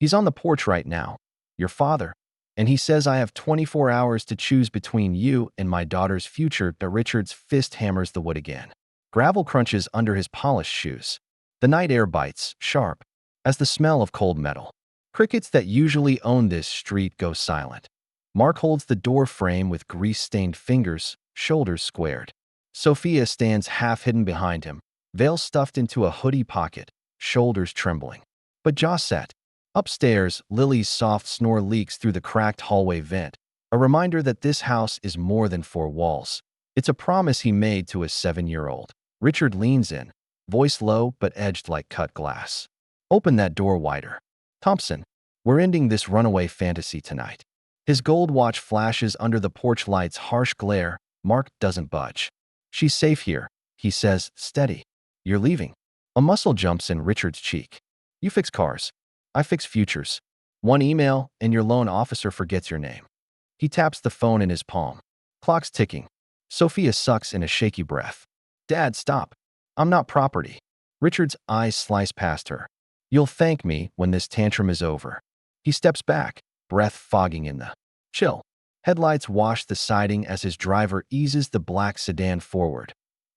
He's on the porch right now. Your father. And he says I have 24 hours to choose between you and my daughter's future. Richard's fist hammers the wood again. Gravel crunches under his polished shoes. The night air bites, sharp, as the smell of cold metal. Crickets that usually own this street go silent. Mark holds the door frame with grease-stained fingers, shoulders squared. Sophia stands half-hidden behind him, veil stuffed into a hoodie pocket, shoulders trembling. But jaw set. Upstairs, Lily's soft snore leaks through the cracked hallway vent, a reminder that this house is more than four walls. It's a promise he made to his 7-year-old. Richard leans in, voice low but edged like cut glass. Open that door wider. Thompson, we're ending this runaway fantasy tonight. His gold watch flashes under the porch light's harsh glare. Mark doesn't budge. She's safe here, he says, steady. You're leaving. A muscle jumps in Richard's cheek. You fix cars. I fix futures. One email, and your loan officer forgets your name. He taps the phone in his palm. Clock's ticking. Sophia sucks in a shaky breath. Dad, stop. I'm not property. Richard's eyes slice past her. You'll thank me when this tantrum is over. He steps back, breath fogging in the chill. Headlights wash the siding as his driver eases the black sedan forward.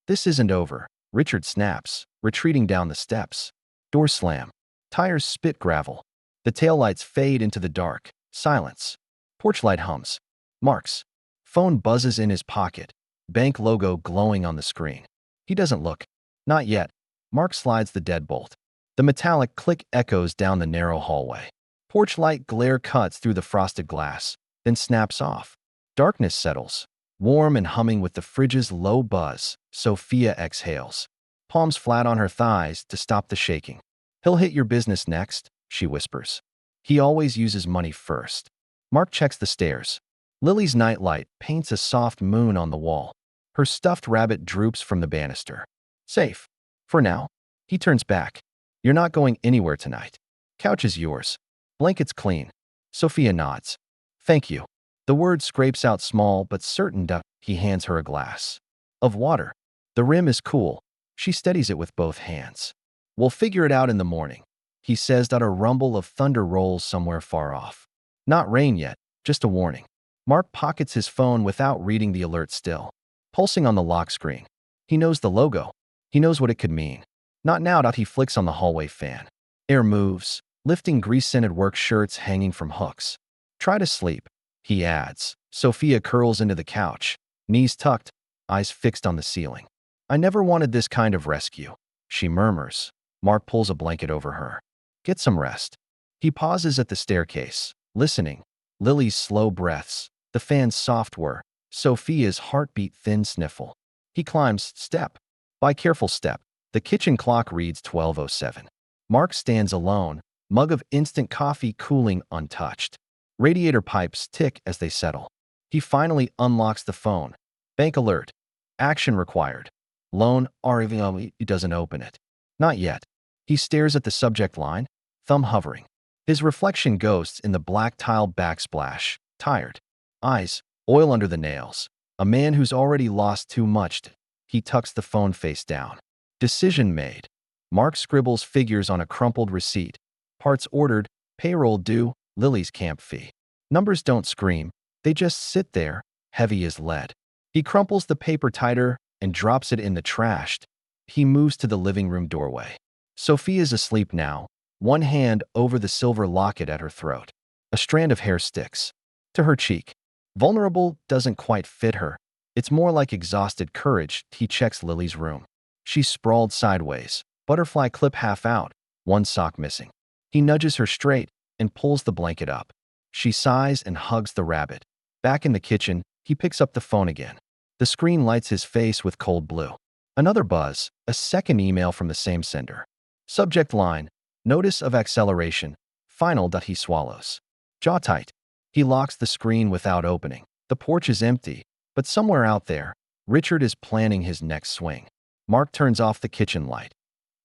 This isn't over. Richard snaps, retreating down the steps. Door slam. Tires spit gravel. The taillights fade into the dark. Silence. Porch light hums. Mark's phone buzzes in his pocket, bank logo glowing on the screen. He doesn't look. Not yet. Mark slides the deadbolt. The metallic click echoes down the narrow hallway. Porch light glare cuts through the frosted glass, then snaps off. Darkness settles, warm and humming with the fridge's low buzz. Sophia exhales, palms flat on her thighs to stop the shaking. He'll hit your business next, she whispers. He always uses money first. Mark checks the stairs. Lily's nightlight paints a soft moon on the wall. Her stuffed rabbit droops from the banister. Safe. For now. He turns back. You're not going anywhere tonight. Couch is yours. Blanket's clean. Sophia nods. Thank you. The word scrapes out small but certain. He hands her a glass of water. The rim is cool. She steadies it with both hands. We'll figure it out in the morning, he says. A rumble of thunder rolls somewhere far off. Not rain yet, just a warning. Mark pockets his phone without reading the alert still. Pulsing on the lock screen. He knows the logo. He knows what it could mean. Not now. He flicks on the hallway fan. Air moves, lifting grease-scented work shirts hanging from hooks. Try to sleep, he adds. Sophia curls into the couch, knees tucked, eyes fixed on the ceiling. I never wanted this kind of rescue, she murmurs. Mark pulls a blanket over her. Get some rest. He pauses at the staircase, listening. Lily's slow breaths, the fan's soft whir, Sophia's heartbeat thin sniffle. He climbs step by careful step. The kitchen clock reads 12:07. Mark stands alone, mug of instant coffee cooling untouched. Radiator pipes tick as they settle. He finally unlocks the phone. Bank alert. Action required. Loan RVO. He doesn't open it. Not yet. He stares at the subject line, thumb hovering. His reflection ghosts in the black tile backsplash. Tired. Eyes, oil under the nails. A man who's already lost too much. He tucks the phone face down. Decision made. Mark scribbles figures on a crumpled receipt. Parts ordered, payroll due, Lily's camp fee. Numbers don't scream. They just sit there, heavy as lead. He crumples the paper tighter and drops it in the trash. He moves to the living room doorway. Sophia's asleep now, one hand over the silver locket at her throat. A strand of hair sticks to her cheek. Vulnerable doesn't quite fit her. It's more like exhausted courage. He checks Lily's room. She's sprawled sideways, butterfly clip half out, one sock missing. He nudges her straight and pulls the blanket up. She sighs and hugs the rabbit. Back in the kitchen, he picks up the phone again. The screen lights his face with cold blue. Another buzz, a second email from the same sender. Subject line, notice of acceleration, final. He swallows. Jaw tight. He locks the screen without opening. The porch is empty, but somewhere out there, Richard is planning his next swing. Mark turns off the kitchen light.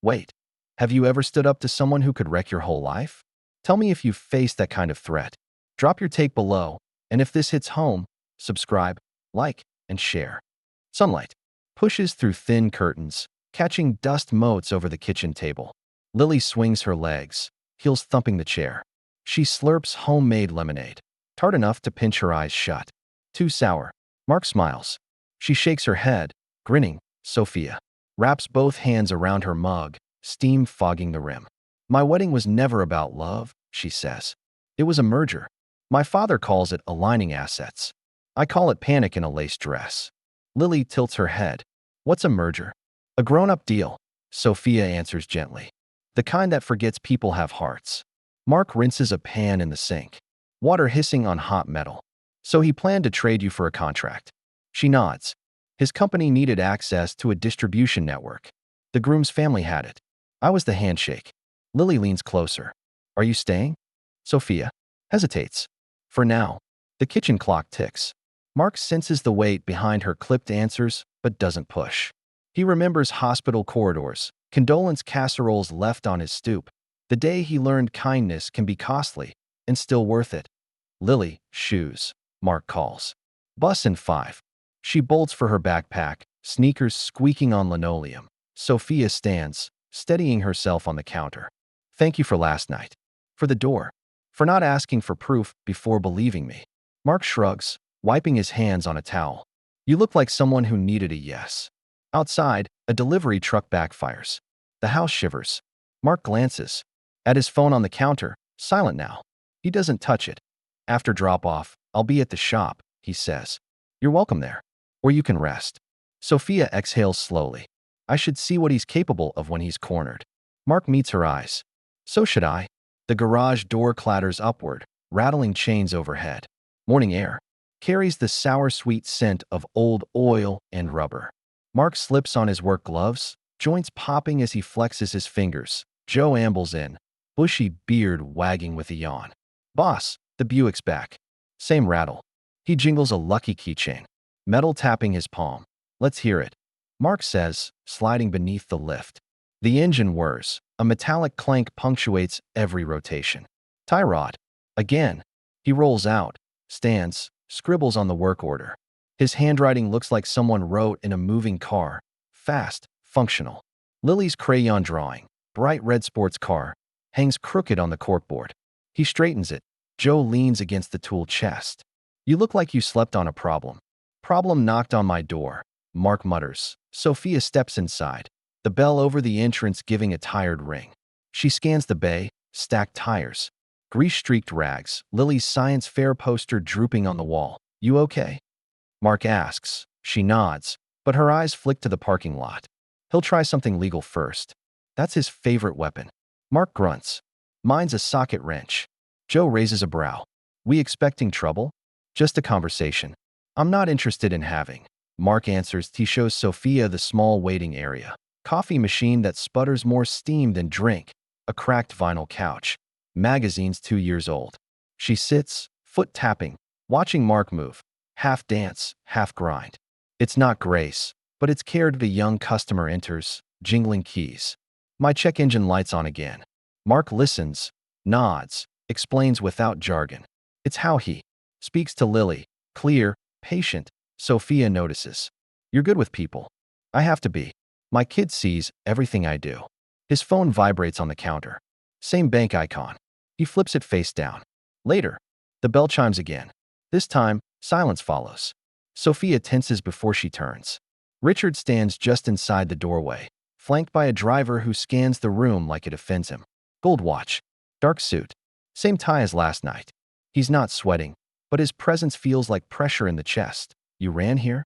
Wait, have you ever stood up to someone who could wreck your whole life? Tell me if you've faced that kind of threat. Drop your take below, and if this hits home, subscribe, like, and share. Sunlight pushes through thin curtains, catching dust motes over the kitchen table. Lily swings her legs, heels thumping the chair. She slurps homemade lemonade, tart enough to pinch her eyes shut. Too sour. Mark smiles. She shakes her head, grinning. Sophia wraps both hands around her mug, steam fogging the rim. My wedding was never about love, she says. It was a merger. My father calls it aligning assets. I call it panic in a lace dress. Lily tilts her head. What's a merger? A grown-up deal, Sophia answers gently. The kind that forgets people have hearts. Mark rinses a pan in the sink, water hissing on hot metal. So he planned to trade you for a contract. She nods. His company needed access to a distribution network. The groom's family had it. I was the handshake. Lily leans closer. Are you staying? Sophia hesitates. For now. The kitchen clock ticks. Mark senses the weight behind her clipped answers, but doesn't push. He remembers hospital corridors, condolence casseroles left on his stoop. The day he learned kindness can be costly, and still worth it. Lily, shoes, Mark calls. Bus in 5. She bolts for her backpack, sneakers squeaking on linoleum. Sophia stands, steadying herself on the counter. Thank you for last night. For the door. For not asking for proof before believing me. Mark shrugs, wiping his hands on a towel. You look like someone who needed a yes. Outside, a delivery truck backfires. The house shivers. Mark glances. At his phone on the counter, silent now. He doesn't touch it. After drop-off, I'll be at the shop, he says. You're welcome there. Or you can rest. Sophia exhales slowly. I should see what he's capable of when he's cornered. Mark meets her eyes. So should I. The garage door clatters upward, rattling chains overhead. Morning air carries the sour-sweet scent of old oil and rubber. Mark slips on his work gloves, joints popping as he flexes his fingers. Joe ambles in, bushy beard wagging with a yawn. Boss, the Buick's back. Same rattle. He jingles a lucky keychain, metal tapping his palm. Let's hear it. Mark says, sliding beneath the lift. The engine whirs. A metallic clank punctuates every rotation. Tie rod. Again. He rolls out, stands, scribbles on the work order. His handwriting looks like someone wrote in a moving car. Fast, functional. Lily's crayon drawing, bright red sports car, hangs crooked on the corkboard. He straightens it. Joe leans against the tool chest. You look like you slept on a problem. Problem knocked on my door, Mark mutters. Sophia steps inside, the bell over the entrance giving a tired ring. She scans the bay, stacked tires, grease-streaked rags, Lily's science fair poster drooping on the wall. You okay? Mark asks. She nods, but her eyes flick to the parking lot. He'll try something legal first. That's his favorite weapon. Mark grunts. Mine's a socket wrench. Joe raises a brow. We expecting trouble? Just a conversation. I'm not interested in having. Mark answers. He shows Sophia the small waiting area. Coffee machine that sputters more steam than drink. A cracked vinyl couch. Magazines 2 years old. She sits, foot tapping, watching Mark move. Half dance, half grind. It's not grace, but it's cared. The young customer enters, jingling keys. My check engine lights on again. Mark listens, nods, explains without jargon. It's how he speaks to Lily. Clear, patient. Sophia notices. You're good with people. I have to be. My kid sees everything I do. His phone vibrates on the counter. Same bank icon. He flips it face down. Later, the bell chimes again. This time, silence follows. Sophia tenses before she turns. Richard stands just inside the doorway, flanked by a driver who scans the room like it offends him. Gold watch. Dark suit. Same tie as last night. He's not sweating, but his presence feels like pressure in the chest. You ran here?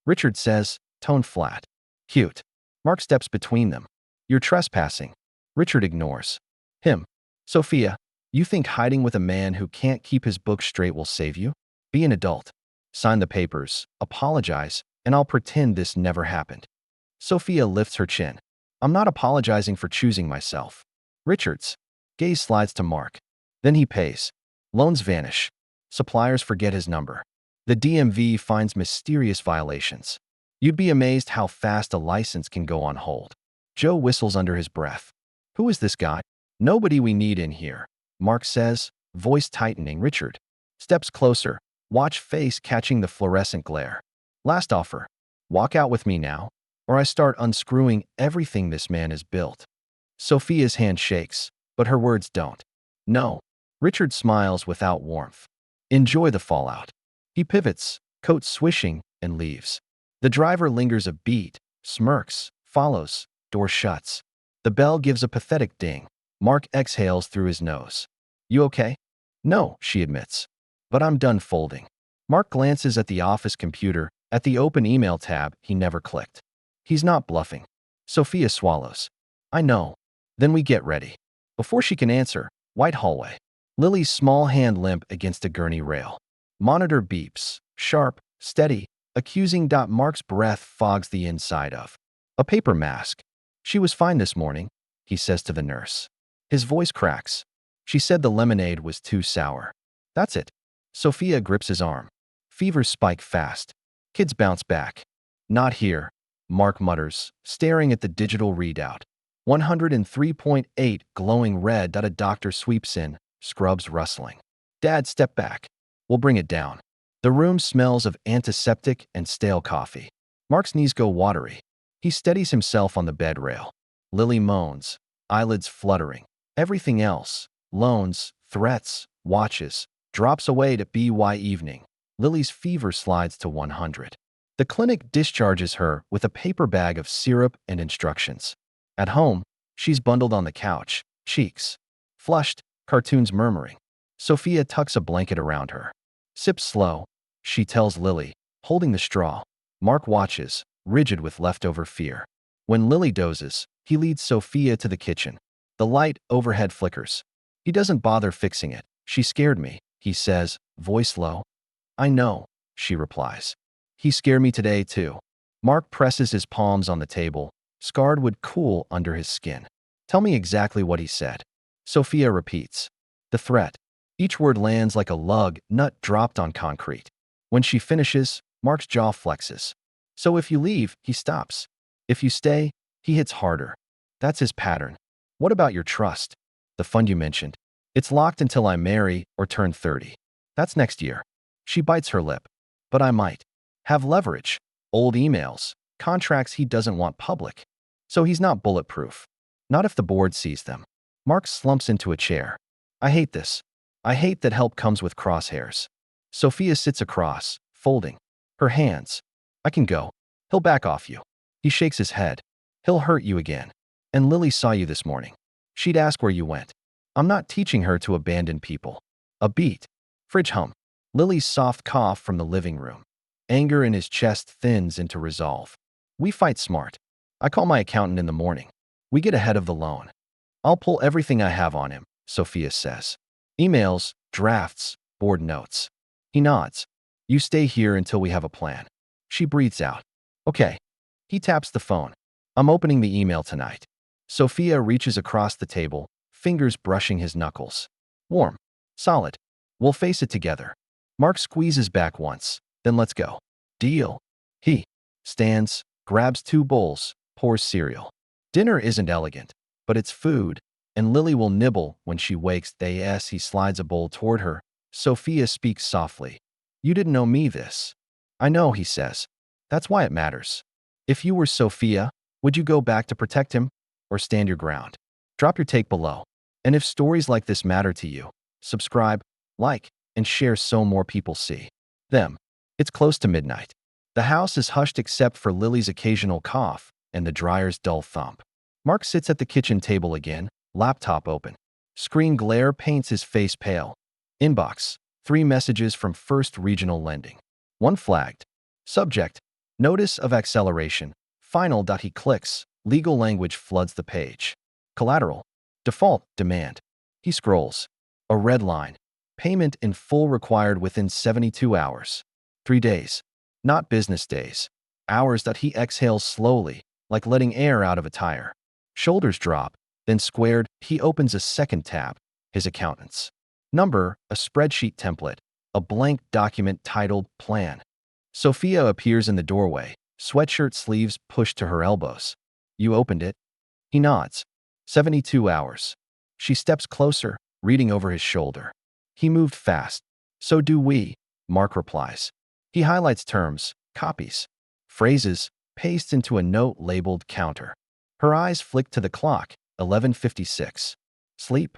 Richard says, tone flat. Cute. Mark steps between them. You're trespassing. Richard ignores him. Sophia, you think hiding with a man who can't keep his book straight will save you? Be an adult. Sign the papers, apologize, and I'll pretend this never happened. Sophia lifts her chin. I'm not apologizing for choosing myself. Richard's gaze slides to Mark. Then he pays. Loans vanish. Suppliers forget his number. The DMV finds mysterious violations. You'd be amazed how fast a license can go on hold. Joe whistles under his breath. Who is this guy? Nobody we need in here, Mark says, voice tightening. Richard steps closer, watch face catching the fluorescent glare. Last offer. Walk out with me now, or I start unscrewing everything this man has built. Sophia's hand shakes, but her words don't. No. Richard smiles without warmth. Enjoy the fallout. He pivots, coat swishing, and leaves. The driver lingers a beat, smirks, follows, door shuts. The bell gives a pathetic ding. Mark exhales through his nose. You okay? No, she admits. But I'm done folding. Mark glances at the office computer, at the open email tab he never clicked. He's not bluffing. Sophia swallows. I know. Then we get ready. Before she can answer, white hallway. Lily's small hand limp against a gurney rail. Monitor beeps, sharp, steady, accusing. Mark's breath fogs the inside of a paper mask. She was fine this morning, he says to the nurse. His voice cracks. She said the lemonade was too sour. That's it. Sophia grips his arm. Fevers spike fast. Kids bounce back. Not here, Mark mutters, staring at the digital readout. 103.8 glowing red. A doctor sweeps in, scrubs rustling. Dad, step back. We'll bring it down. The room smells of antiseptic and stale coffee. Mark's knees go watery. He steadies himself on the bed rail. Lily moans, eyelids fluttering. Everything else, loans, threats, watches, drops away to by evening. Lily's fever slides to 100. The clinic discharges her with a paper bag of syrup and instructions. At home, she's bundled on the couch, cheeks flushed, cartoons murmuring. Sophia tucks a blanket around her. Sip slow, she tells Lily, holding the straw. Mark watches, rigid with leftover fear. When Lily dozes, he leads Sophia to the kitchen. The light overhead flickers. He doesn't bother fixing it. She scared me, he says, voice low. I know, she replies. He scared me today, too. Mark presses his palms on the table. Scarred would cool under his skin. Tell me exactly what he said. Sophia repeats. The threat. Each word lands like a lug nut dropped on concrete. When she finishes, Mark's jaw flexes. So if you leave, he stops. If you stay, he hits harder. That's his pattern. What about your trust? The fund you mentioned. It's locked until I marry or turn 30. That's next year. She bites her lip. But I might have leverage, old emails, contracts he doesn't want public. So he's not bulletproof. Not if the board sees them. Mark slumps into a chair. I hate this. I hate that help comes with crosshairs. Sophia sits across, folding her hands. I can go. He'll back off you. He shakes his head. He'll hurt you again. And Lily saw you this morning. She'd ask where you went. I'm not teaching her to abandon people. A beat. Fridge hum. Lily's soft cough from the living room. Anger in his chest thins into resolve. We fight smart. I call my accountant in the morning. We get ahead of the loan. I'll pull everything I have on him, Sophia says. Emails, drafts, board notes. He nods. You stay here until we have a plan. She breathes out. Okay. He taps the phone. I'm opening the email tonight. Sophia reaches across the table, fingers brushing his knuckles. Warm. Solid. We'll face it together. Mark squeezes back once. Then let's go. Deal. He stands, grabs 2 bowls, pours cereal. Dinner isn't elegant, but it's food, and Lily will nibble when she wakes. He slides a bowl toward her. Sophia speaks softly. You didn't know me this. I know, he says. That's why it matters. If you were Sophia, would you go back to protect him or stand your ground? Drop your take below. And if stories like this matter to you, subscribe, like, and share so more people see them. It's close to midnight. The house is hushed except for Lily's occasional cough and the dryer's dull thump. Mark sits at the kitchen table again, laptop open. Screen glare paints his face pale. Inbox. 3 messages from First Regional Lending. 1 flagged. Subject. Notice of acceleration. Final. He clicks. Legal language floods the page. Collateral. Default. Demand. He scrolls. A red line. Payment in full required within 72 hours. 3 days. Not business days. Hours. He exhales slowly, like letting air out of a tire. Shoulders drop, then squared, he opens a second tab, his accountant's. Number, a spreadsheet template, a blank document titled Plan. Sophia appears in the doorway, sweatshirt sleeves pushed to her elbows. You opened it? He nods. 72 hours. She steps closer, reading over his shoulder. He moved fast. So do we, Mark replies. He highlights terms, copies, phrases, pastes into a note labeled counter. Her eyes flick to the clock, 11:56. Sleep?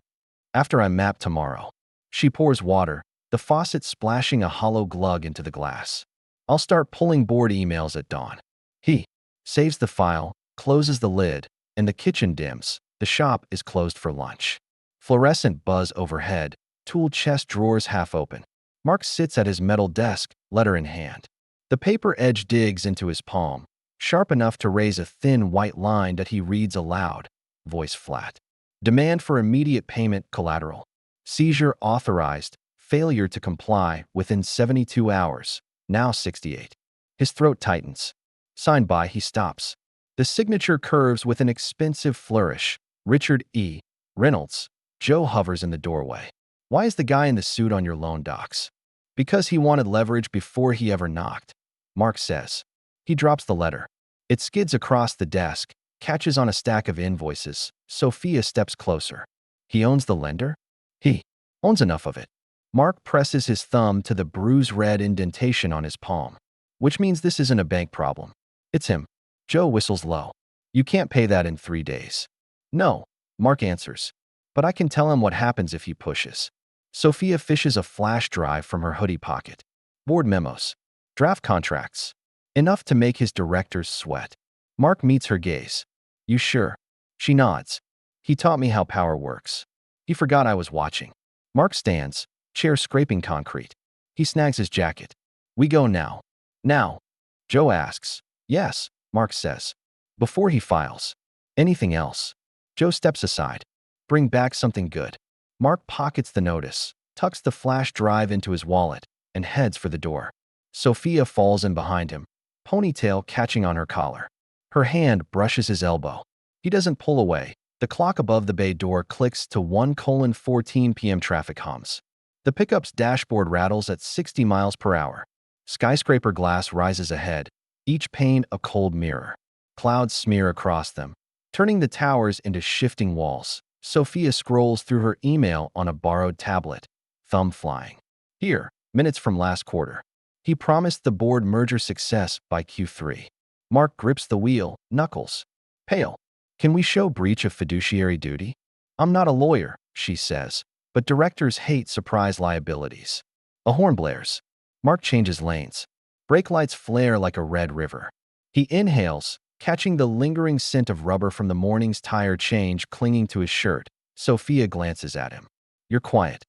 After I map tomorrow. She pours water, the faucet splashing a hollow glug into the glass. I'll start pulling board emails at dawn. He saves the file, closes the lid, and the kitchen dims. The shop is closed for lunch. Fluorescent buzz overhead, tool chest drawers half open. Mark sits at his metal desk, letter in hand. The paper edge digs into his palm, sharp enough to raise a thin white line that he reads aloud, voice flat. Demand for immediate payment collateral. Seizure authorized. Failure to comply within 72 hours. Now 68. His throat tightens. Signed by, he stops. The signature curves with an expensive flourish. Richard E. Reynolds. Joe hovers in the doorway. Why is the guy in the suit on your loan docs? Because he wanted leverage before he ever knocked, Mark says. He drops the letter. It skids across the desk, catches on a stack of invoices. Sophia steps closer. He owns the lender? He owns enough of it. Mark presses his thumb to the bruised red indentation on his palm. Which means this isn't a bank problem. It's him. Joe whistles low. You can't pay that in 3 days. No, Mark answers. But I can tell him what happens if he pushes. Sophia fishes a flash drive from her hoodie pocket. Board memos. Draft contracts. Enough to make his directors sweat. Mark meets her gaze. You sure? She nods. He taught me how power works. He forgot I was watching. Mark stands, chair scraping concrete. He snags his jacket. We go now. Now. Joe asks. Yes, Mark says. Before he files. Anything else? Joe steps aside. Bring back something good. Mark pockets the notice, tucks the flash drive into his wallet, and heads for the door. Sophia falls in behind him, ponytail catching on her collar. Her hand brushes his elbow. He doesn't pull away. The clock above the bay door clicks to 1:14 p.m. Traffic hums. The pickup's dashboard rattles at 60 miles per hour. Skyscraper glass rises ahead, each pane a cold mirror. Clouds smear across them, turning the towers into shifting walls. Sophia scrolls through her email on a borrowed tablet, thumb flying. Here, minutes from last quarter. He promised the board merger success by Q3. Mark grips the wheel, knuckles. Pale. Can we show breach of fiduciary duty? I'm not a lawyer, she says, but directors hate surprise liabilities. A horn blares. Mark changes lanes. Brake lights flare like a red river. He inhales, catching the lingering scent of rubber from the morning's tire change clinging to his shirt. Sophia glances at him. You're quiet.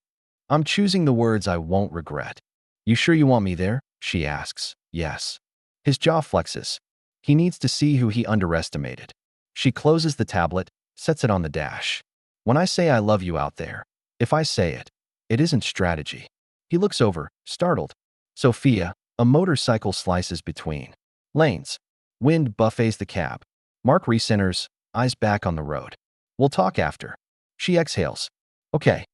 I'm choosing the words I won't regret. You sure you want me there? She asks. Yes. His jaw flexes. He needs to see who he underestimated. She closes the tablet, sets it on the dash. When I say I love you out there, if I say it, it isn't strategy. He looks over, startled. Sophia, a motorcycle slices between lanes. Wind buffets the cab. Mark recenters, eyes back on the road. We'll talk after. She exhales. Okay.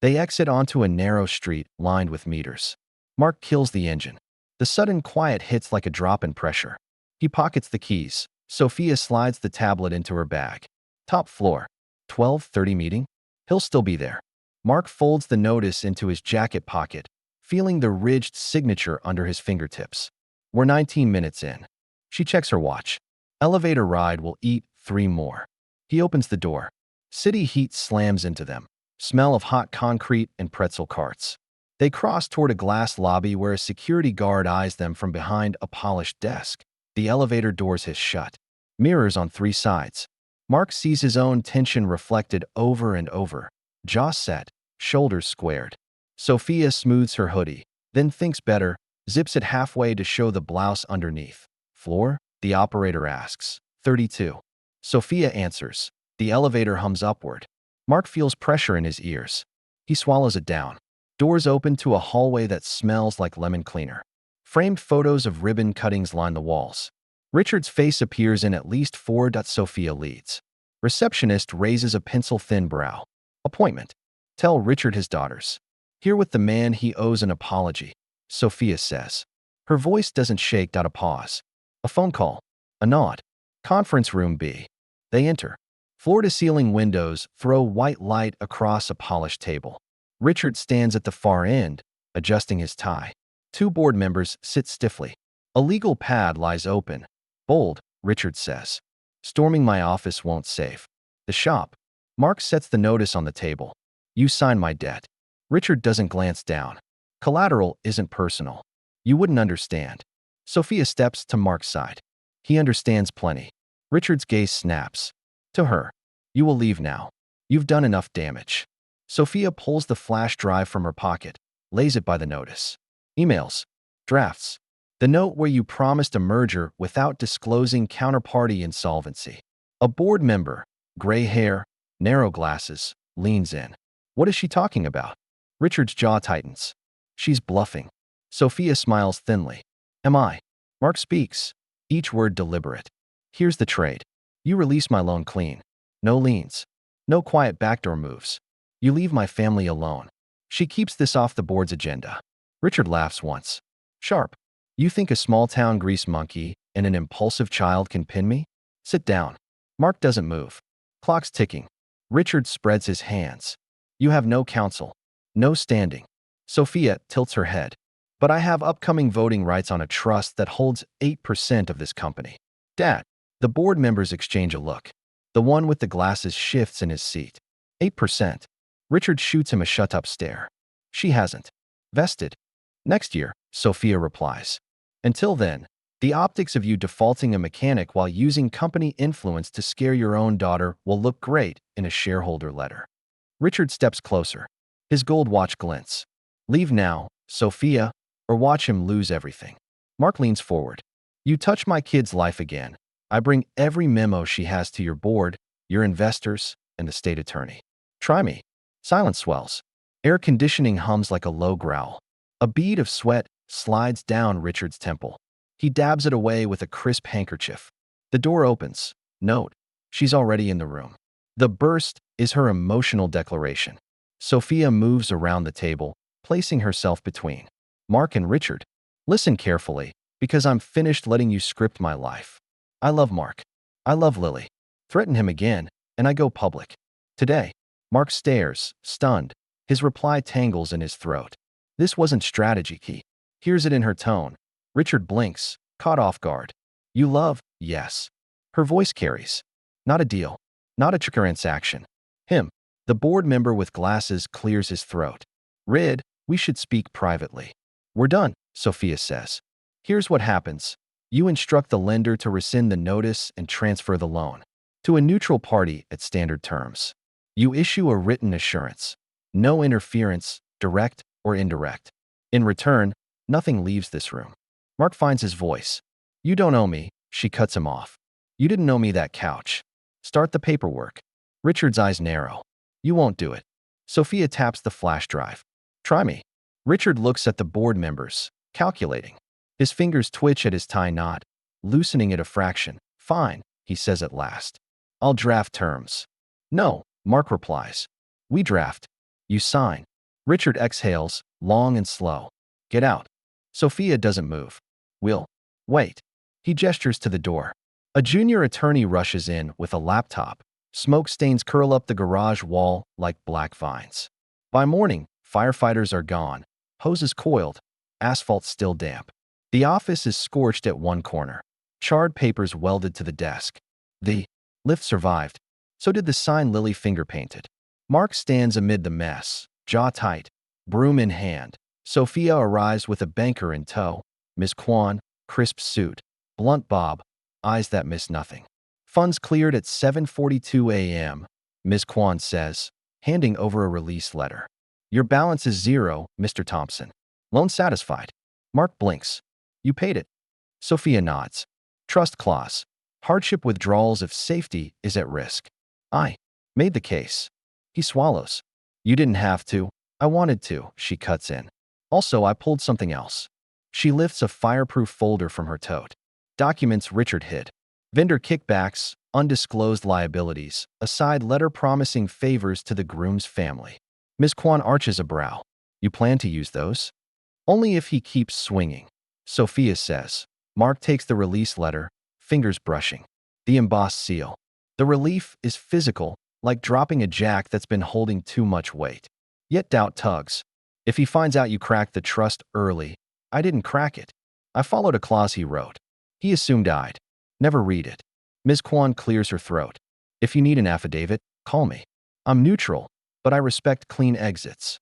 They exit onto a narrow street lined with meters. Mark kills the engine. The sudden quiet hits like a drop in pressure. He pockets the keys. Sophia slides the tablet into her bag. Top floor. 12:30 meeting? He'll still be there. Mark folds the notice into his jacket pocket, feeling the ridged signature under his fingertips. We're 19 minutes in. She checks her watch. Elevator ride will eat 3 more. He opens the door. City heat slams into them. Smell of hot concrete and pretzel carts. They cross toward a glass lobby where a security guard eyes them from behind a polished desk. The elevator doors hiss shut. Mirrors on 3 sides. Mark sees his own tension reflected over and over. Jaw set, shoulders squared. Sophia smooths her hoodie, then thinks better, zips it halfway to show the blouse underneath. Floor? The operator asks. 32. Sophia answers. The elevator hums upward. Mark feels pressure in his ears. He swallows it down. Doors open to a hallway that smells like lemon cleaner. Framed photos of ribbon cuttings line the walls. Richard's face appears in at least 4. Sophia leads. Receptionist raises a pencil-thin brow. Appointment. Tell Richard his daughters. Here with the man he owes an apology, Sophia says. Her voice doesn't shake. A pause. A phone call. A nod. Conference room B. They enter. Floor-to-ceiling windows throw white light across a polished table. Richard stands at the far end, adjusting his tie. 2 board members sit stiffly. A legal pad lies open. Bold, Richard says. Storming my office won't save the shop. Mark sets the notice on the table. You sign my debt. Richard doesn't glance down. Collateral isn't personal. You wouldn't understand. Sophia steps to Mark's side. He understands plenty. Richard's gaze snaps. To her. You will leave now. You've done enough damage. Sophia pulls the flash drive from her pocket, lays it by the notice. Emails. Drafts. The note where you promised a merger without disclosing counterparty insolvency. A board member, gray hair, narrow glasses, leans in. What is she talking about? Richard's jaw tightens. She's bluffing. Sophia smiles thinly. Am I? Mark speaks, each word deliberate. Here's the trade. You release my loan clean. No liens. No quiet backdoor moves. You leave my family alone. She keeps this off the board's agenda. Richard laughs once. Sharp. You think a small-town grease monkey and an impulsive child can pin me? Sit down. Mark doesn't move. Clock's ticking. Richard spreads his hands. You have no counsel. No standing. Sophia tilts her head. But I have upcoming voting rights on a trust that holds 8% of this company. Dad. The board members exchange a look. The one with the glasses shifts in his seat. 8%. Richard shoots him a shut-up stare. She hasn't. Vested. Next year, Sophia replies. Until then, the optics of you defaulting a mechanic while using company influence to scare your own daughter will look great in a shareholder letter. Richard steps closer. His gold watch glints. Leave now, Sophia, or watch him lose everything. Mark leans forward. You touch my kid's life again. I bring every memo she has to your board, your investors, and the state attorney. Try me. Silence swells. Air conditioning hums like a low growl. A bead of sweat slides down Richard's temple. He dabs it away with a crisp handkerchief. The door opens. Note. She's already in the room. The burst is her emotional declaration. Sophia moves around the table, placing herself between Mark and Richard. Listen carefully, because I'm finished letting you script my life. I love Mark. I love Lily. Threaten him again, and I go public. Today. Mark stares, stunned. His reply tangles in his throat. This wasn't strategy, he hears it in her tone. Richard blinks, caught off guard. You love? Yes. Her voice carries. Not a deal. Not a transaction. Him. The board member with glasses clears his throat. Rid, we should speak privately. We're done, Sophia says. Here's what happens. You instruct the lender to rescind the notice and transfer the loan to a neutral party at standard terms. You issue a written assurance. No interference, direct or indirect. In return, nothing leaves this room. Mark finds his voice. You don't owe me, she cuts him off. You didn't owe me that couch. Start the paperwork. Richard's eyes narrow. You won't do it. Sophia taps the flash drive. Try me. Richard looks at the board members, calculating. His fingers twitch at his tie knot, loosening it a fraction. Fine, he says at last. I'll draft terms. No, Mark replies. We draft. You sign. Richard exhales, long and slow. Get out. Sophia doesn't move. Will. Wait. He gestures to the door. A junior attorney rushes in with a laptop. Smoke stains curl up the garage wall like black vines. By morning, firefighters are gone. Hoses coiled. Asphalt still damp. The office is scorched at one corner. Charred papers welded to the desk. The lift survived. So did the sign Lily finger-painted. Mark stands amid the mess, jaw tight, broom in hand. Sophia arrives with a banker in tow. Ms. Kwan, crisp suit, blunt bob, eyes that miss nothing. Funds cleared at 7:42 a.m., Ms. Kwan says, handing over a release letter. Your balance is 0, Mr. Thompson. Loan satisfied. Mark blinks. You paid it. Sophia nods. Trust clause. Hardship withdrawals if safety is at risk. I made the case. He swallows. You didn't have to. I wanted to, she cuts in. Also, I pulled something else. She lifts a fireproof folder from her tote. Documents Richard hid. Vendor kickbacks, undisclosed liabilities, a side letter promising favors to the groom's family. Ms. Kwan arches a brow. You plan to use those? Only if he keeps swinging. Sophia says. Mark takes the release letter, fingers brushing. The embossed seal. The relief is physical, like dropping a jack that's been holding too much weight. Yet doubt tugs. If he finds out you cracked the trust early, I didn't crack it. I followed a clause he wrote. He assumed I'd never read it. Ms. Kwan clears her throat. If you need an affidavit, call me. I'm neutral, but I respect clean exits.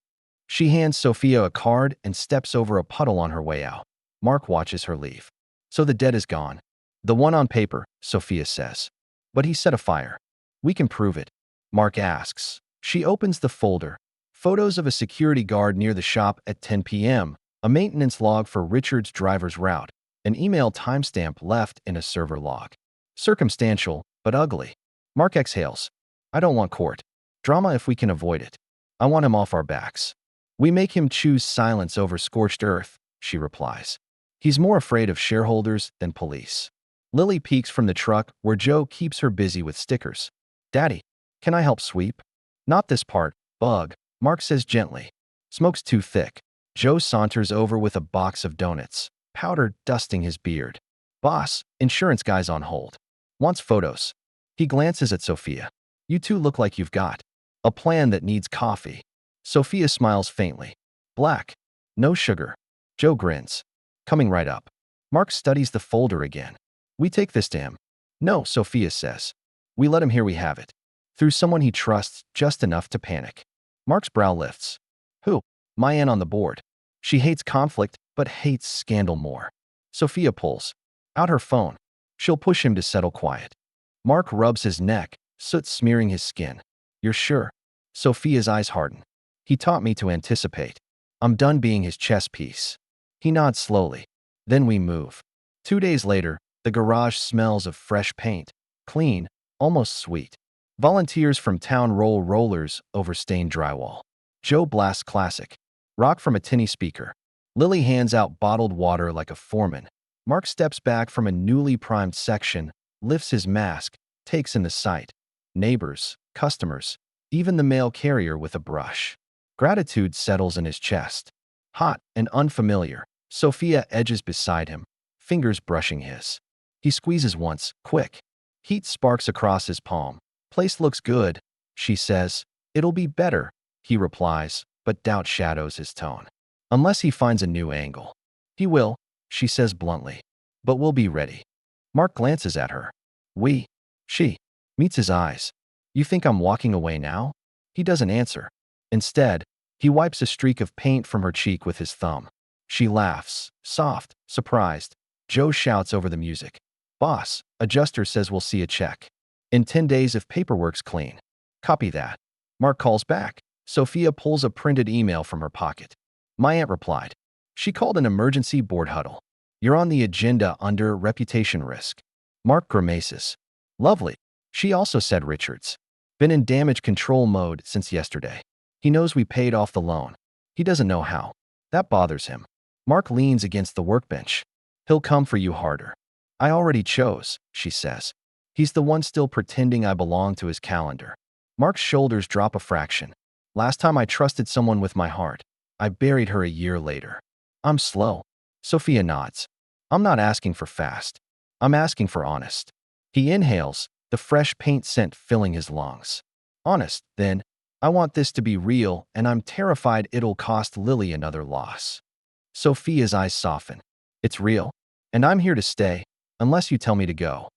She hands Sophia a card and steps over a puddle on her way out. Mark watches her leave. So the debt is gone. The one on paper, Sophia says. But he set a fire. We can prove it. Mark asks. She opens the folder. Photos of a security guard near the shop at 10 p.m., a maintenance log for Richard's driver's route, an email timestamp left in a server log. Circumstantial, but ugly. Mark exhales. I don't want court. Drama if we can avoid it. I want him off our backs. We make him choose silence over scorched earth, she replies. He's more afraid of shareholders than police. Lily peeks from the truck where Joe keeps her busy with stickers. Daddy, can I help sweep? Not this part, bug, Mark says gently. Smoke's too thick. Joe saunters over with a box of donuts, powder dusting his beard. Boss, insurance guy's on hold. Wants photos. He glances at Sophia. You two look like you've got a plan that needs coffee. Sophia smiles faintly. Black. No sugar. Joe grins. Coming right up. Mark studies the folder again. We take this to him. No, Sophia says. We let him hear we have it. Through someone he trusts just enough to panic. Mark's brow lifts. Who? My aunt on the board. She hates conflict, but hates scandal more. Sophia pulls out her phone. She'll push him to settle quiet. Mark rubs his neck, soot smearing his skin. You're sure? Sophia's eyes harden. He taught me to anticipate. I'm done being his chess piece. He nods slowly. Then we move. 2 days later, the garage smells of fresh paint. Clean, almost sweet. Volunteers from town roll rollers over stained drywall. Joe blasts classic rock from a tinny speaker. Lily hands out bottled water like a foreman. Mark steps back from a newly primed section, lifts his mask, takes in the sight. Neighbors, customers, even the mail carrier with a brush. Gratitude settles in his chest. Hot and unfamiliar, Sophia edges beside him, fingers brushing his. He squeezes once, quick. Heat sparks across his palm. Place looks good, she says. It'll be better, he replies, but doubt shadows his tone. Unless he finds a new angle. He will, she says bluntly. But we'll be ready. Mark glances at her. We. She. Meets his eyes. You think I'm walking away now? He doesn't answer. Instead, he wipes a streak of paint from her cheek with his thumb. She laughs, soft, surprised. Joe shouts over the music. Boss, adjuster says we'll see a check. In 10 days if paperwork's clean. Copy that. Mark calls back. Sophia pulls a printed email from her pocket. My aunt replied. She called an emergency board huddle. You're on the agenda under reputation risk. Mark grimaces. Lovely. She also said Richards. Been in damage control mode since yesterday. He knows we paid off the loan. He doesn't know how. That bothers him. Mark leans against the workbench. He'll come for you harder. I already chose, she says. He's the one still pretending I belong to his calendar. Mark's shoulders drop a fraction. Last time I trusted someone with my heart, I buried her a year later. I'm slow. Sophia nods. I'm not asking for fast. I'm asking for honest. He inhales, the fresh paint scent filling his lungs. Honest, then. I want this to be real, and I'm terrified it'll cost Lily another loss. Sophia's eyes soften. It's real, and I'm here to stay, unless you tell me to go.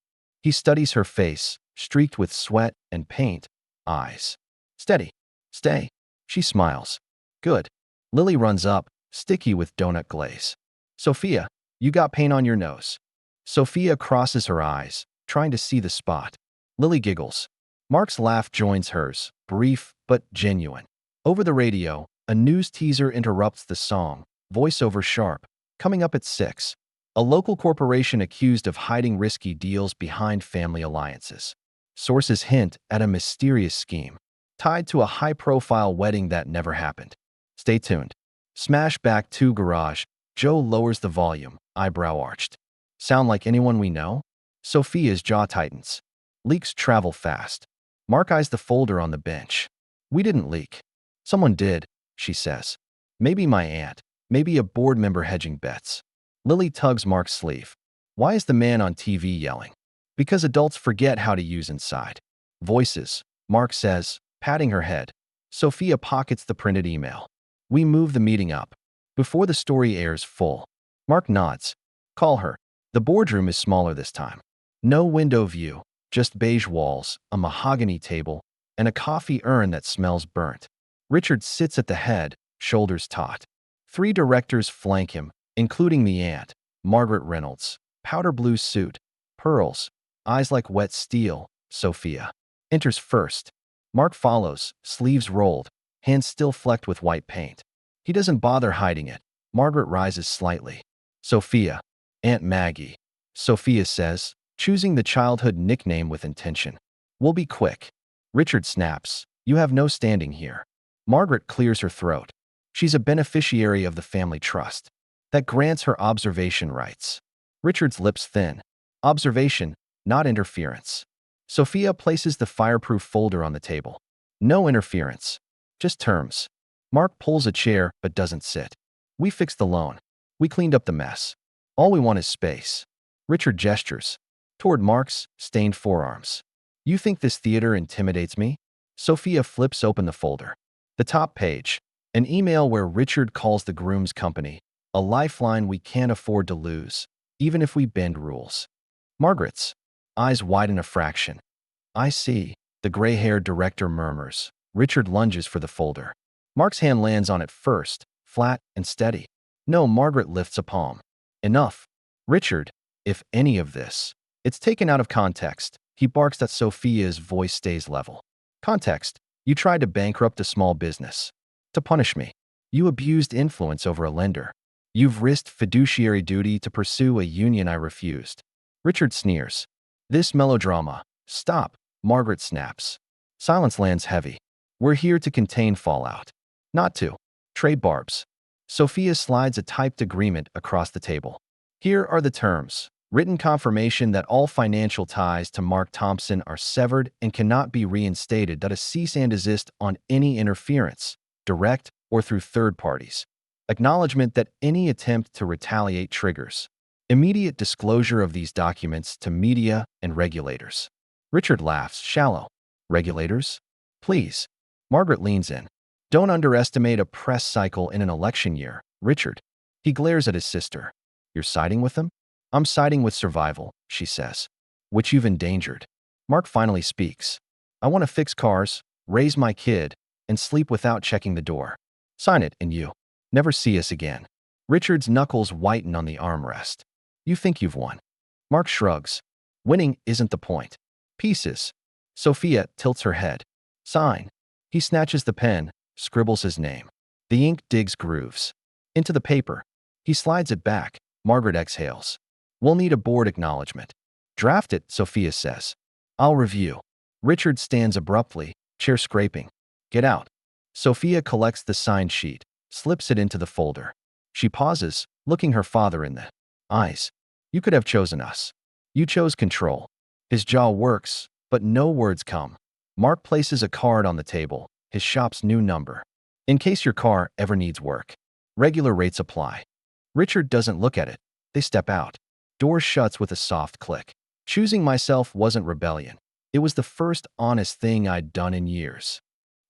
He studies her face, streaked with sweat and paint. Eyes. Steady. Stay. She smiles. Good. Lily runs up, sticky with donut glaze. Sophia, you got paint on your nose. Sophia crosses her eyes, trying to see the spot. Lily giggles. Mark's laugh joins hers, brief but genuine. Over the radio, a news teaser interrupts the song, voiceover sharp, coming up at 6. A local corporation accused of hiding risky deals behind family alliances. Sources hint at a mysterious scheme, tied to a high-profile wedding that never happened. Stay tuned. Smash back to garage. Joe lowers the volume, eyebrow arched. Sound like anyone we know? Sophia's jaw tightens. Leaks travel fast. Mark eyes the folder on the bench. We didn't leak. Someone did, she says. Maybe my aunt. Maybe a board member hedging bets. Lily tugs Mark's sleeve. Why is the man on TV yelling? Because adults forget how to use inside. Voices, Mark says, patting her head. Sophia pockets the printed email. We move the meeting up. Before the story airs full. Mark nods. Call her. The boardroom is smaller this time. No window view, just beige walls, a mahogany table, and a coffee urn that smells burnt. Richard sits at the head, shoulders taut. 3 directors flank him, including the aunt, Margaret Reynolds, powder blue suit, pearls, eyes like wet steel. Sophia enters first. Mark follows, sleeves rolled, hands still flecked with white paint. He doesn't bother hiding it. Margaret rises slightly. Sophia, Aunt Maggie. Sophia says, choosing the childhood nickname with intention. We'll be quick. Richard snaps. You have no standing here. Margaret clears her throat. She's a beneficiary of the family trust that grants her observation rights. Richard's lips thin. Observation, not interference. Sophia places the fireproof folder on the table. No interference. Just terms. Mark pulls a chair but doesn't sit. We fixed the loan. We cleaned up the mess. All we want is space. Richard gestures toward Mark's stained forearms. You think this theater intimidates me? Sophia flips open the folder. The top page. An email where Richard calls the groom's company a lifeline we can't afford to lose, even if we bend rules. Margaret's eyes widen a fraction. I see, the gray-haired director murmurs. Richard lunges for the folder. Mark's hand lands on it first, flat and steady. No, Margaret lifts a palm. Enough. Richard, if any of this, it's taken out of context. He barks that Sophia's voice stays level. Context. You tried to bankrupt a small business. To punish me. You abused influence over a lender. You've risked fiduciary duty to pursue a union I refused. Richard sneers. This melodrama. Stop. Margaret snaps. Silence lands heavy. We're here to contain fallout. Not to trade barbs. Sophia slides a typed agreement across the table. Here are the terms. Written confirmation that all financial ties to Mark Thompson are severed and cannot be reinstated. That a cease and desist on any interference, direct or through third parties. Acknowledgement that any attempt to retaliate triggers. Immediate disclosure of these documents to media and regulators. Richard laughs, shallow. Regulators? Please. Margaret leans in. Don't underestimate a press cycle in an election year, Richard. He glares at his sister. You're siding with them? I'm siding with survival, she says. Which you've endangered. Mark finally speaks. I want to fix cars, raise my kid, and sleep without checking the door. Sign it, and you never see us again. Richard's knuckles whiten on the armrest. You think you've won. Mark shrugs. Winning isn't the point. Pieces. Sophia tilts her head. Sign. He snatches the pen, scribbles his name. The ink digs grooves. Into the paper. He slides it back. Margaret exhales. We'll need a board acknowledgement. Draft it, Sophia says. I'll review. Richard stands abruptly, chair scraping. Get out. Sophia collects the signed sheet, slips it into the folder. She pauses, looking her father in the eyes. You could have chosen us. You chose control. His jaw works, but no words come. Mark places a card on the table, his shop's new number. In case your car ever needs work. Regular rates apply. Richard doesn't look at it. They step out. Door shuts with a soft click. Choosing myself wasn't rebellion. It was the first honest thing I'd done in years.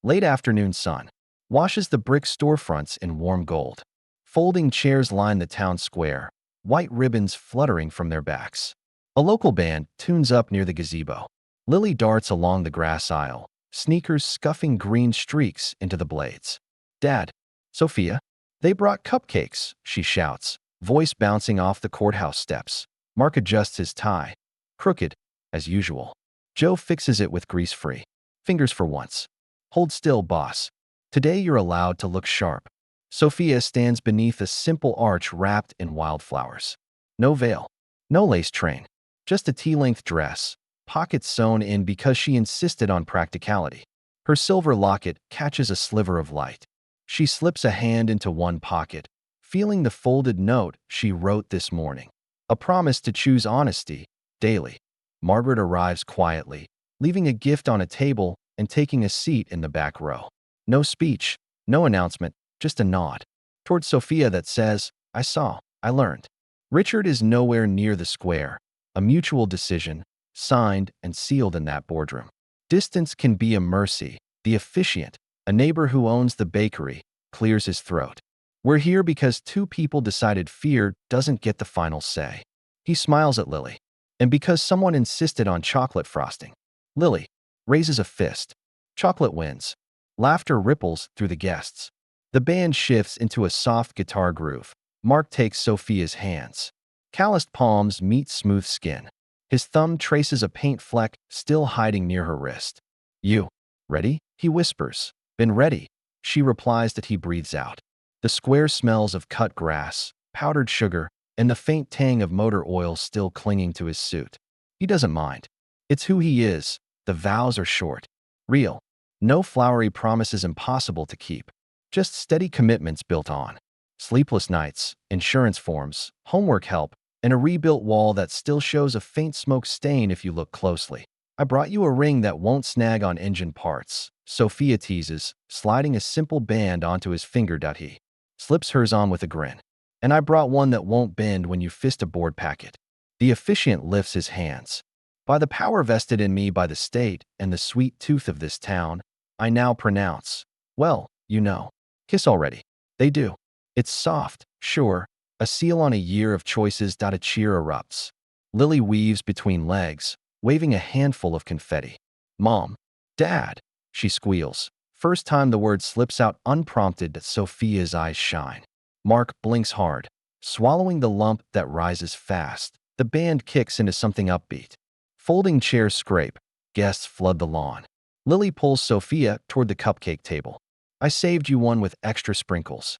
Late afternoon sun washes the brick storefronts in warm gold. Folding chairs line the town square, white ribbons fluttering from their backs. A local band tunes up near the gazebo. Lily darts along the grass aisle, sneakers scuffing green streaks into the blades. Dad, Sophia, they brought cupcakes, she shouts, voice bouncing off the courthouse steps. Mark adjusts his tie. Crooked, as usual. Joe fixes it with grease-free. Fingers for once. Hold still, boss. Today you're allowed to look sharp. Sophia stands beneath a simple arch wrapped in wildflowers. No veil. No lace train. Just a tea-length dress, pockets sewn in because she insisted on practicality. Her silver locket catches a sliver of light. She slips a hand into one pocket, feeling the folded note she wrote this morning. A promise to choose honesty, daily. Margaret arrives quietly, leaving a gift on a table and taking a seat in the back row. No speech, no announcement, just a nod. Toward Sophia that says, I saw, I learned. Richard is nowhere near the square. A mutual decision, signed and sealed in that boardroom. Distance can be a mercy. The officiant, a neighbor who owns the bakery, clears his throat. We're here because two people decided fear doesn't get the final say. He smiles at Lily. And because someone insisted on chocolate frosting. Lily raises a fist. Chocolate wins. Laughter ripples through the guests. The band shifts into a soft guitar groove. Mark takes Sophia's hands. Calloused palms meet smooth skin. His thumb traces a paint fleck still hiding near her wrist. You ready? He whispers. Been ready. She replies that he breathes out. The square smells of cut grass, powdered sugar, and the faint tang of motor oil still clinging to his suit. He doesn't mind. It's who he is. The vows are short. Real. No flowery promises impossible to keep. Just steady commitments built on. Sleepless nights, insurance forms, homework help, and a rebuilt wall that still shows a faint smoke stain if you look closely. I brought you a ring that won't snag on engine parts, Sophia teases, sliding a simple band onto his finger. He slips hers on with a grin. And I brought one that won't bend when you fist a board packet. The officiant lifts his hands. By the power vested in me by the state and the sweet tooth of this town, I now pronounce, well, you know. Kiss already. They do. It's soft, sure, a seal on a year of choices. A cheer erupts. Lily weaves between legs, waving a handful of confetti. Mom. Dad. She squeals. First time the word slips out unprompted, Sophia's eyes shine. Mark blinks hard, swallowing the lump that rises fast. The band kicks into something upbeat. Folding chairs scrape. Guests flood the lawn. Lily pulls Sophia toward the cupcake table. I saved you one with extra sprinkles.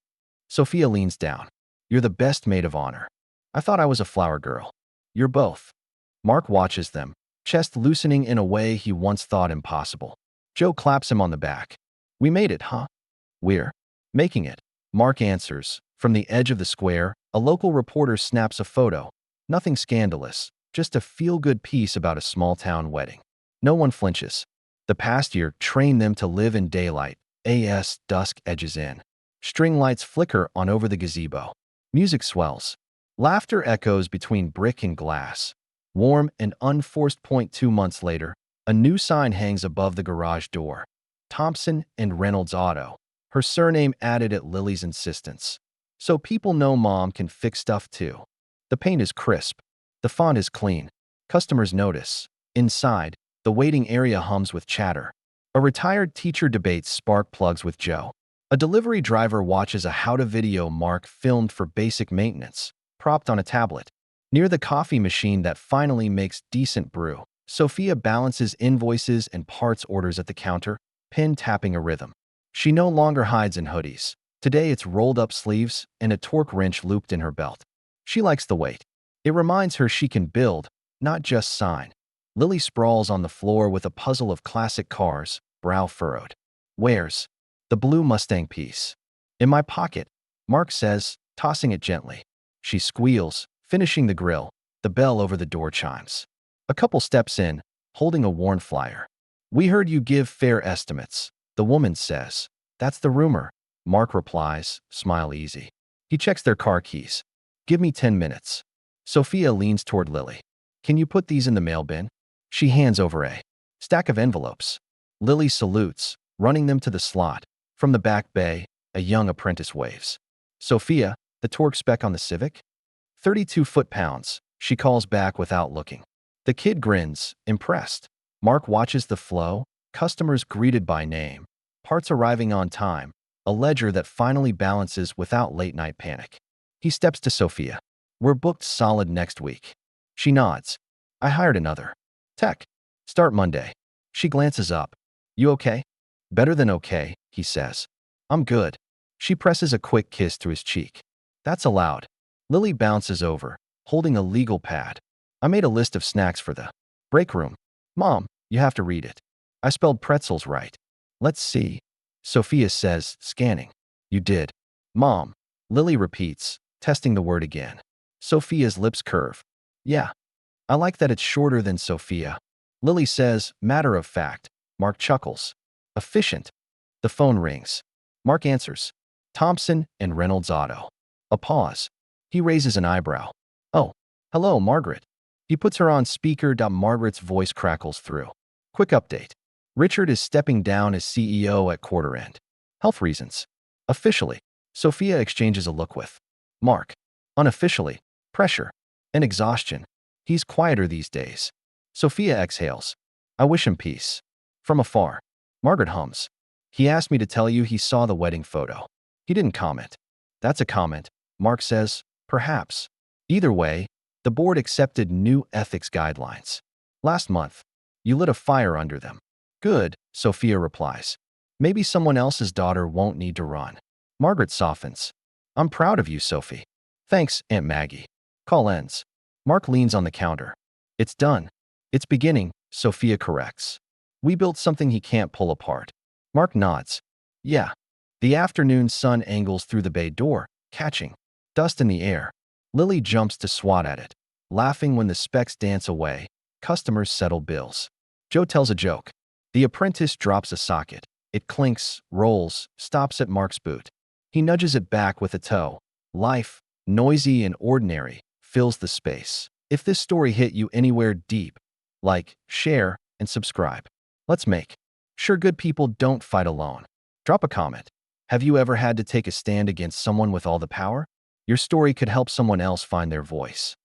Sophia leans down. You're the best maid of honor. I thought I was a flower girl. You're both. Mark watches them, chest loosening in a way he once thought impossible. Joe claps him on the back. We made it, huh? We're making it. Mark answers. From the edge of the square, a local reporter snaps a photo. Nothing scandalous, just a feel-good piece about a small-town wedding. No one flinches. The past year trained them to live in daylight. As dusk edges in. String lights flicker on over the gazebo. Music swells. Laughter echoes between brick and glass. Warm and unforced. 2 months later, a new sign hangs above the garage door. Thompson and Reynolds Auto. Her surname added at Lily's insistence. So people know Mom can fix stuff too. The paint is crisp. The font is clean. Customers notice. Inside, the waiting area hums with chatter. A retired teacher debates spark plugs with Joe. A delivery driver watches a how-to video Mark filmed for basic maintenance, propped on a tablet. Near the coffee machine that finally makes decent brew, Sophia balances invoices and parts orders at the counter, pen tapping a rhythm. She no longer hides in hoodies. Today it's rolled-up sleeves and a torque wrench looped in her belt. She likes the weight. It reminds her she can build, not just sign. Lily sprawls on the floor with a puzzle of classic cars, brow furrowed. Where's the blue Mustang piece? In my pocket, Mark says, tossing it gently. She squeals, finishing the grill. The bell over the door chimes. A couple steps in, holding a worn flyer. We heard you give fair estimates, the woman says. That's the rumor, Mark replies, smile easy. He checks their car keys. Give me 10 minutes. Sophia leans toward Lily. Can you put these in the mail bin? She hands over a stack of envelopes. Lily salutes, running them to the slot. From the back bay, a young apprentice waves. Sophia, the torque spec on the Civic? 32 foot-pounds, she calls back without looking. The kid grins, impressed. Mark watches the flow, customers greeted by name, parts arriving on time, a ledger that finally balances without late-night panic. He steps to Sophia. We're booked solid next week. She nods. I hired another tech. Start Monday. She glances up. You okay? Better than okay, he says. I'm good. She presses a quick kiss to his cheek. That's allowed. Lily bounces over, holding a legal pad. I made a list of snacks for the break room. Mom, you have to read it. I spelled pretzels right. Let's see. Sophia says, scanning. You did. Mom. Lily repeats, testing the word again. Sophia's lips curve. Yeah. I like that it's shorter than Sophia. Lily says, matter of fact. Mark chuckles. Efficient. The phone rings. Mark answers. Thompson and Reynolds Auto. A pause. He raises an eyebrow. Oh, hello, Margaret. He puts her on speaker. Margaret's voice crackles through. Quick update. Richard is stepping down as CEO at quarter end. Health reasons. Officially. Sophia exchanges a look with Mark. Unofficially. Pressure. And exhaustion. He's quieter these days. Sophia exhales. I wish him peace. From afar. Margaret hums. He asked me to tell you he saw the wedding photo. He didn't comment. That's a comment. Mark says, perhaps. Either way, the board accepted new ethics guidelines. Last month, you lit a fire under them. Good, Sophia replies. Maybe someone else's daughter won't need to run. Margaret softens. I'm proud of you, Sophie. Thanks, Aunt Maggie. Call ends. Mark leans on the counter. It's done. It's beginning, Sophia corrects. We built something he can't pull apart. Mark nods. Yeah. The afternoon sun angles through the bay door, catching dust in the air. Lily jumps to swat at it, laughing when the specks dance away. Customers settle bills. Joe tells a joke. The apprentice drops a socket. It clinks, rolls, stops at Mark's boot. He nudges it back with a toe. Life, noisy and ordinary, fills the space. If this story hit you anywhere deep, like, share, and subscribe. Let's make sure good people don't fight alone. Drop a comment. Have you ever had to take a stand against someone with all the power? Your story could help someone else find their voice.